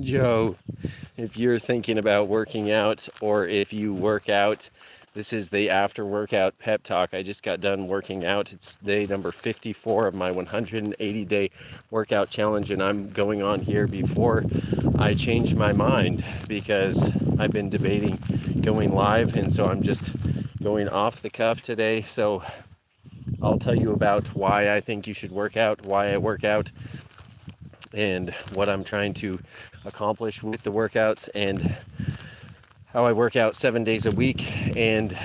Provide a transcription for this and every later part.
Yo, if you're thinking about working out or if you work out, this is the after workout pep talk. I just got done working out. It's day number 54 of my 180-day workout challenge, and I'm going on here before I change my mind because I've been debating going live, and so I'm just going off the cuff today. So I'll tell you about why I think you should work out, why I work out, and what I'm trying to accomplish with the workouts, and how I work out 7 days a week. And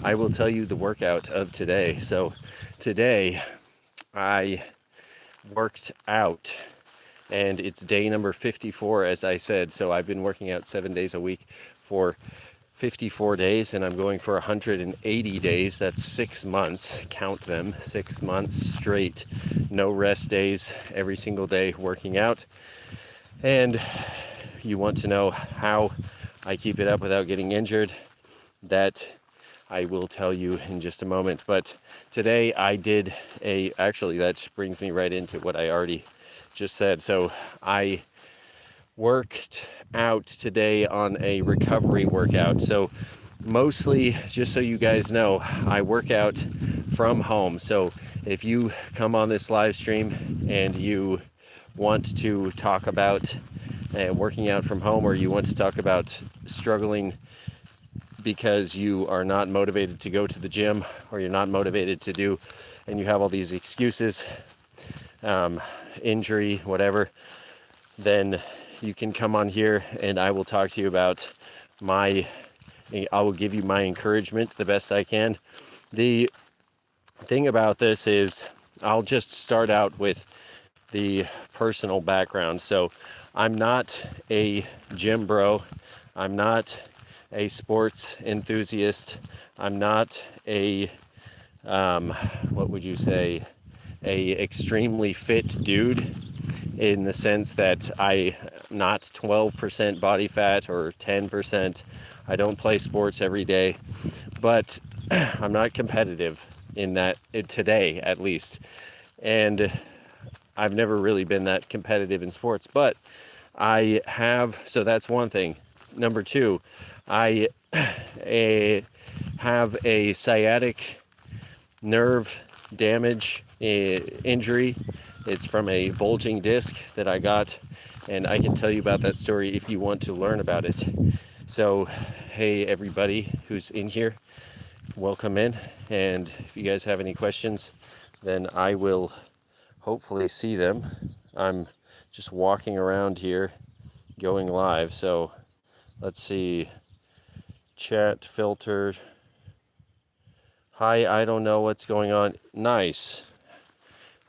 I will tell you the workout of today. So today I worked out, and it's day number 54, as I said. So I've been working out 7 days a week for 54 days, and I'm going for 180 days. That's 6 months. Count them, 6 months straight. No rest days, every single day working out. And you want to know how I keep it up without getting injured? That I will tell you in just a moment. But today I did actually, that brings me right into what I already just said. So I worked out today on a recovery workout. So mostly, just so you guys know, I work out from home. So if you come on this live stream and you want to talk about working out from home, or you want to talk about struggling because you are not motivated to go to the gym, or you're not motivated to do, and you have all these excuses, injury, whatever, then you can come on here and I will talk to you about I will give you my encouragement the best I can. The thing about this is, I'll just start out with the personal background. So I'm not a gym bro. I'm not a sports enthusiast. I'm not a, what would you say, a extremely fit dude, in the sense that I'm not 12% body fat or 10%. I don't play sports every day, but I'm not competitive in that, today at least. And I've never really been that competitive in sports, but I have, so that's one thing. Number two, I have a sciatic nerve damage injury. It's from a bulging disc that I got, and I can tell you about that story if you want to learn about it. So, hey everybody who's in here, welcome in. And if you guys have any questions, then I will hopefully see them. I'm just walking around here going live, so let's see. Chat filter. Hi, I don't know what's going on. Nice.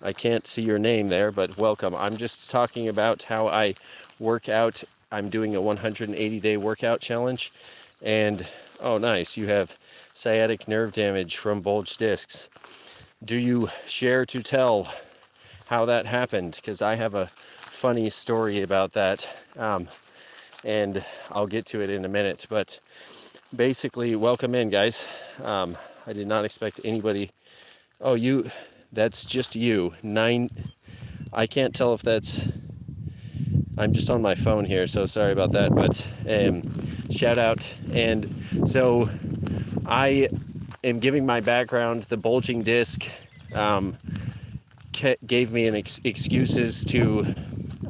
I can't see your name there, but welcome. I'm just talking about how I work out. I'm doing a 180-day workout challenge. And, oh nice, you have sciatic nerve damage from bulged discs. Do you share to tell how that happened? Because I have a funny story about that, and I'll get to it in a minute. But basically, welcome in, guys. I did not expect anybody. Oh, that's just you. I can't tell if that's, I'm just on my phone here, so sorry about that, but shout out. And so I am giving my background. The bulging disc gave me excuses to,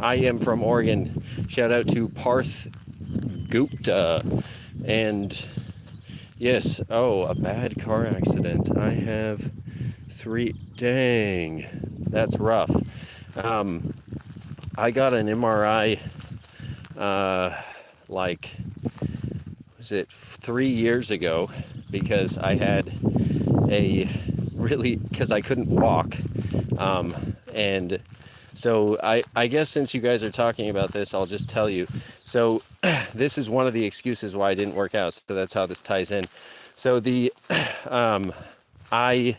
I am from Oregon. Shout out to Parth Gupta. And yes, oh, a bad car accident. I have 3, dang, that's rough. I got an MRI, like, was it 3 years ago, because I had because I couldn't walk. And so I guess since you guys are talking about this, I'll just tell you. So this is one of the excuses why I didn't work out. So that's how this ties in. So I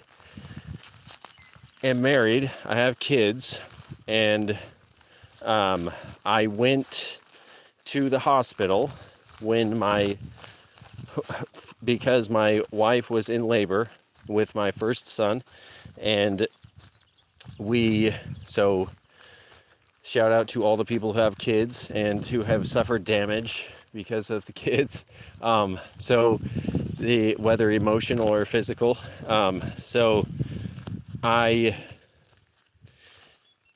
am married. I have kids, and I went to the hospital because my wife was in labor with my first son, and shout out to all the people who have kids and who have suffered damage because of the kids. So whether emotional or physical. So I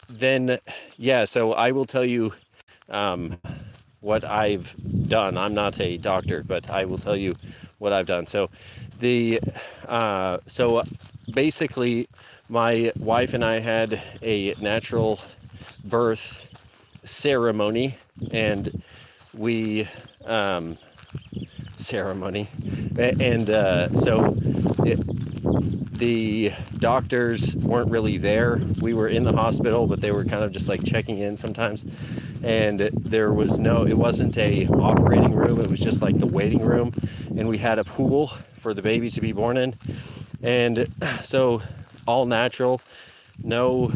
will tell you what I've done. I'm not a doctor, but I will tell you what I've done. So basically my wife and I had a natural birth ceremony, and we the doctors weren't really there. We were in the hospital, but they were kind of just like checking in sometimes. And it wasn't a operating room. It was just like the waiting room. And we had a pool for the baby to be born in. And so all natural, no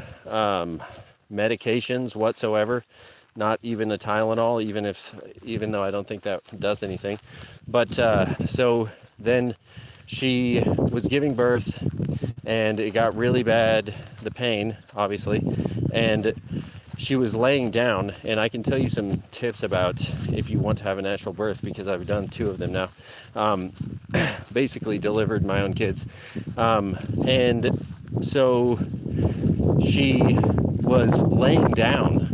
medications whatsoever, not even a Tylenol, even though I don't think that does anything. But so then she was giving birth, and it got really bad, the pain, obviously, and she was laying down. And I can tell you some tips about if you want to have a natural birth, because I've done 2 of them now. Basically delivered my own kids. And so she was laying down,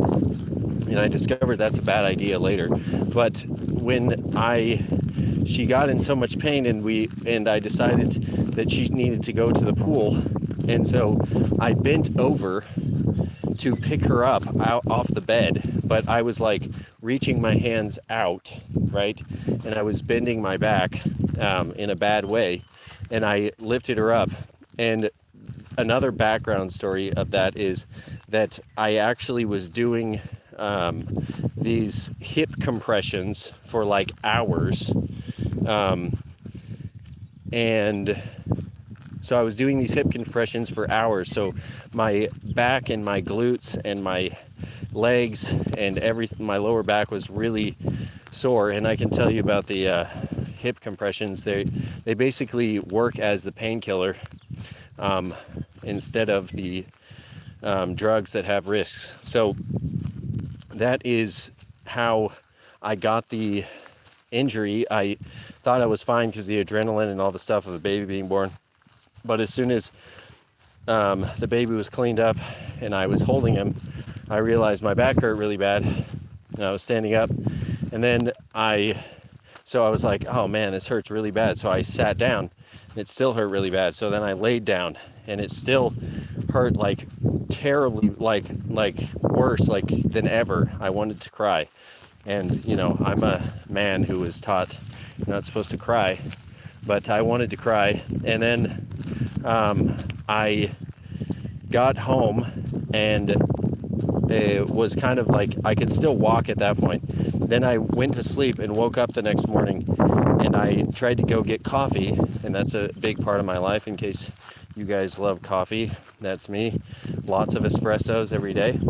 and I discovered that's a bad idea later. But when she got in so much pain, and I decided that she needed to go to the pool, and so I bent over to pick her up off the bed, but I was like reaching my hands out, right? And I was bending my back in a bad way, and I lifted her up. And another background story of that is that I actually was doing these hip compressions for like hours. And so I was doing these hip compressions for hours. So my back and my glutes and my legs and everything, my lower back was really sore. And I can tell you about the hip compressions. They basically work as the painkiller instead of the drugs that have risks. So that is how I got the injury. I thought I was fine because the adrenaline and all the stuff of the baby being born. But as soon as the baby was cleaned up and I was holding him, I realized my back hurt really bad. And I was standing up, and then I was like, oh man, this hurts really bad. So I sat down, and it still hurt really bad. So then I laid down, and it still hurt like terribly, like worse, like than ever. I wanted to cry. And I'm a man who was taught you're not supposed to cry, but I wanted to cry. And then I got home, and it was kind of like I could still walk at that point. Then I went to sleep and woke up the next morning, and I tried to go get coffee, and that's a big part of my life. In case you guys love coffee, that's me. Lots of espressos every day.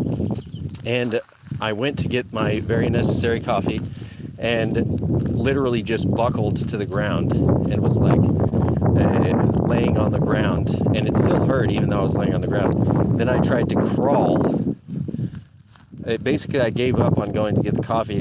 And I went to get my very necessary coffee, and literally just buckled to the ground and was like laying on the ground, and it still hurt even though I was laying on the ground. Then I tried to crawl. Basically, I gave up on going to get the coffee,